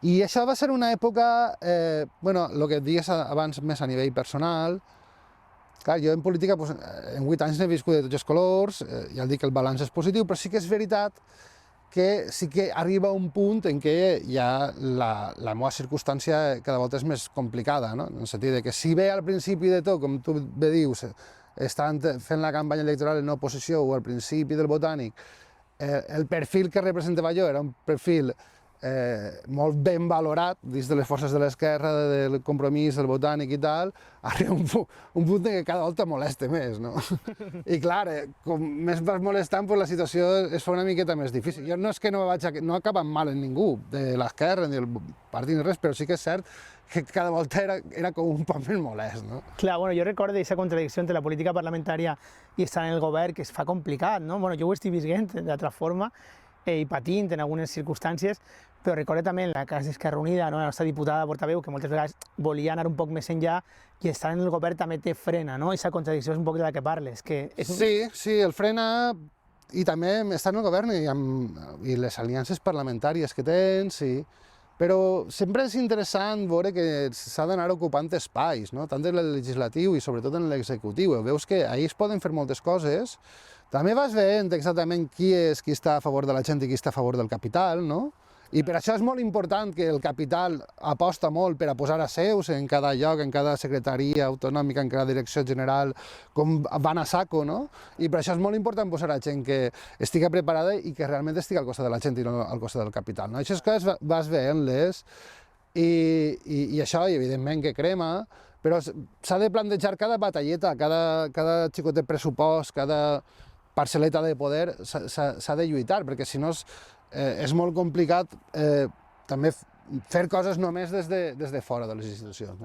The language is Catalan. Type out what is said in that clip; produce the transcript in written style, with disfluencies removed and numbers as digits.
I això va ser una època, bueno, el que et digues abans més a nivell personal. Clar, jo en política, en 8 anys n'he viscut de tots els colors, ja et dic que el balanç és positiu, però sí que és veritat que sí que arriba un punt en què ja la meva circumstància cada volta és més complicada, no? En el sentit que si bé al principi de tot, com tu bé dius, estant fent la campanya electoral en oposició o al principi del Botànic, el perfil que representava jo era un perfil molt ben valorat dins de les forces de l'esquerra, del Compromís, del Botànic i tal, arriba un punt que cada volta molesta més, no? I clar, com més vas molestant, la situació es fa una miqueta més difícil. Jo no és que no acaba mal en ningú, de l'esquerra, ni del partit ni res, però sí que és cert que cada volta era com un poc més molest, no? Clar, bueno, jo recordo aquesta contradicció entre la política parlamentària i estar en el govern, que es fa complicat, no? Bueno, jo ho estic vivint d'altra forma i patint en algunes circumstàncies, però recordo també en la cas d'Esquerra Unida, no? La nostra diputada portaveu, que moltes vegades volia anar un poc més enllà, i estar en el govern també té frena, no? Aquesta contradicció és un poc de la que parles. Sí, el frena, i també estar en el govern i les aliances parlamentàries que tens, sí. Però sempre és interessant veure que s'ha d'anar ocupant espais, no? Tant en el legislatiu i sobretot en l'executiu. Veus que ahir es poden fer moltes coses. També vas veient exactament qui està a favor de la gent i qui està a favor del capital, no? I per això és molt important que el capital aposta molt per a posar a seus en cada lloc, en cada secretaria autonòmica, en cada direcció general, com van a saco, no? I per això és molt important posar a gent que estigui preparada i que realment estigui al costat de la gent i no al costat del capital, no? Aquestes coses vas veient-les i això, i evidentment que crema, però s'ha de plantejar cada batalleta, cada xicotet pressupost, cada parcel·leta de poder s'ha de lluitar, perquè si no és molt complicat també fer coses només des de fora de les institucions.